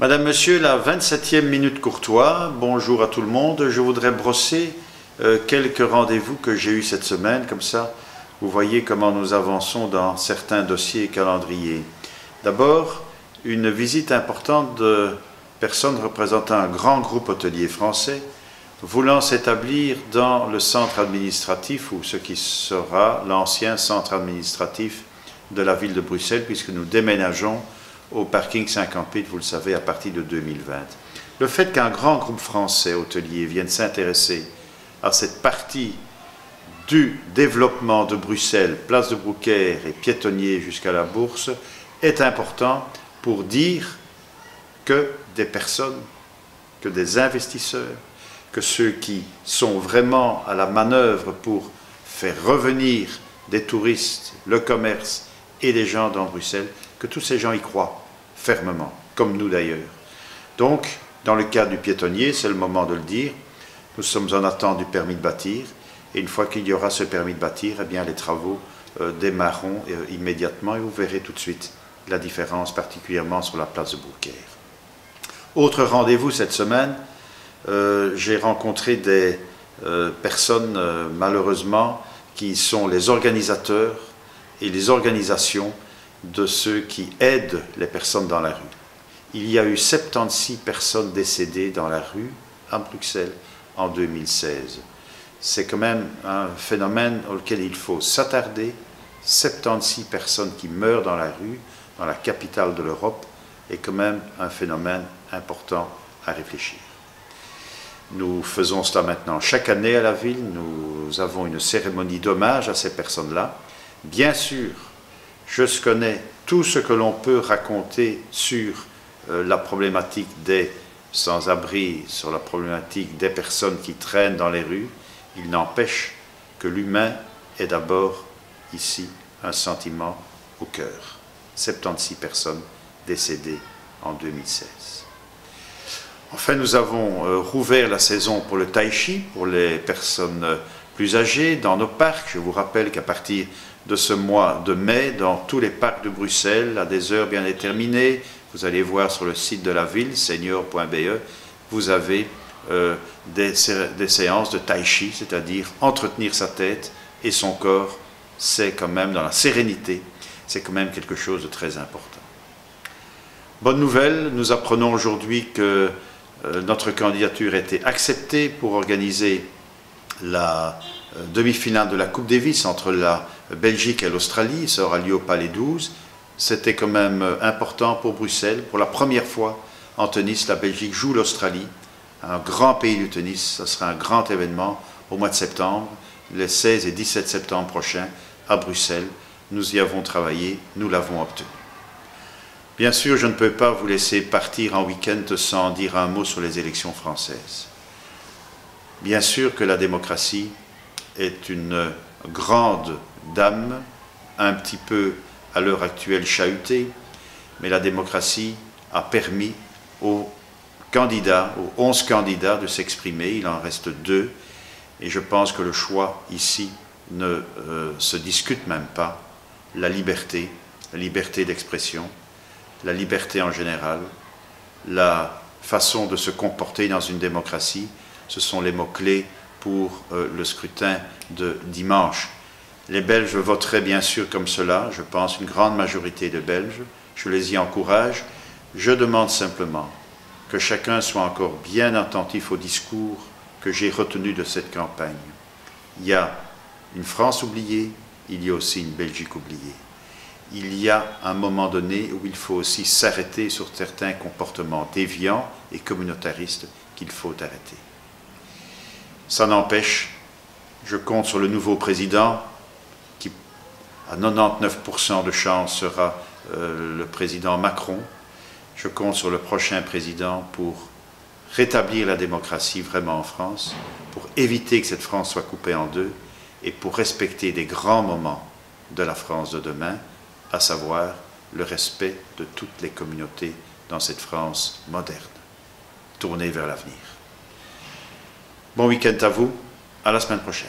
Madame, Monsieur, la 27e minute courtois, bonjour à tout le monde. Je voudrais brosser quelques rendez-vous que j'ai eus cette semaine, comme ça vous voyez comment nous avançons dans certains dossiers et calendriers. D'abord, une visite importante de personnes représentant un grand groupe hôtelier français, voulant s'établir dans le centre administratif, ou ce qui sera l'ancien centre administratif de la ville de Bruxelles, puisque nous déménageons au parking 58, vous le savez, à partir de 2020. Le fait qu'un grand groupe français hôtelier vienne s'intéresser à cette partie du développement de Bruxelles, place de Brouckère et piétonnier jusqu'à la Bourse, est important pour dire que des personnes, que des investisseurs, que ceux qui sont vraiment à la manœuvre pour faire revenir des touristes, le commerce et les gens dans Bruxelles, que tous ces gens y croient fermement, comme nous d'ailleurs. Donc, dans le cadre du piétonnier, c'est le moment de le dire, nous sommes en attente du permis de bâtir, et une fois qu'il y aura ce permis de bâtir, eh bien, les travaux démarreront immédiatement, et vous verrez tout de suite la différence, particulièrement sur la place de Brouckère. Autre rendez-vous cette semaine, j'ai rencontré des personnes, malheureusement, qui sont les organisateurs et les organisations de ceux qui aident les personnes dans la rue. Il y a eu 76 personnes décédées dans la rue à Bruxelles en 2016. C'est quand même un phénomène auquel il faut s'attarder. 76 personnes qui meurent dans la rue, dans la capitale de l'Europe, est quand même un phénomène important à réfléchir. Nous faisons cela maintenant chaque année à la ville. Nous avons une cérémonie d'hommage à ces personnes-là. Bien sûr, je connais tout ce que l'on peut raconter sur la problématique des sans-abri, sur la problématique des personnes qui traînent dans les rues. Il n'empêche que l'humain est d'abord ici un sentiment au cœur. 76 personnes décédées en 2016. Enfin, nous avons rouvert la saison pour le tai chi, pour les personnes plus âgées, dans nos parcs. Je vous rappelle qu'à partir de ce mois de mai, dans tous les parcs de Bruxelles, à des heures bien déterminées, vous allez voir sur le site de la ville, senior.be, vous avez des séances de tai chi, c'est-à-dire entretenir sa tête et son corps. C'est quand même dans la sérénité, c'est quand même quelque chose de très important. Bonne nouvelle, nous apprenons aujourd'hui que notre candidature a été acceptée pour organiser la demi-finale de la Coupe Davis entre la Belgique et l'Australie. Ça aura lieu au Palais 12. C'était quand même important pour Bruxelles. Pour la première fois en tennis, la Belgique joue l'Australie, un grand pays du tennis. Ce sera un grand événement au mois de septembre, les 16 et 17 septembre prochains à Bruxelles. Nous y avons travaillé, nous l'avons obtenu. Bien sûr, je ne peux pas vous laisser partir en week-end sans dire un mot sur les élections françaises. Bien sûr que la démocratie est une grande dame, un petit peu à l'heure actuelle chahutée, mais la démocratie a permis aux candidats, aux 11 candidats de s'exprimer. Il en reste 2, et je pense que le choix ici ne se discute même pas. La liberté d'expression, la liberté en général, la façon de se comporter dans une démocratie, ce sont les mots-clés pour le scrutin de dimanche. Les Belges voteraient bien sûr comme cela, je pense une grande majorité de Belges, je les y encourage. Je demande simplement que chacun soit encore bien attentif au discours que j'ai retenu de cette campagne. Il y a une France oubliée, il y a aussi une Belgique oubliée. Il y a un moment donné où il faut aussi s'arrêter sur certains comportements déviants et communautaristes qu'il faut arrêter. Ça n'empêche, je compte sur le nouveau président qui, à 99% de chance, sera le président Macron. Je compte sur le prochain président pour rétablir la démocratie vraiment en France, pour éviter que cette France soit coupée en deux et pour respecter des grands moments de la France de demain, à savoir le respect de toutes les communautés dans cette France moderne, tournée vers l'avenir. Bon week-end à vous, à la semaine prochaine.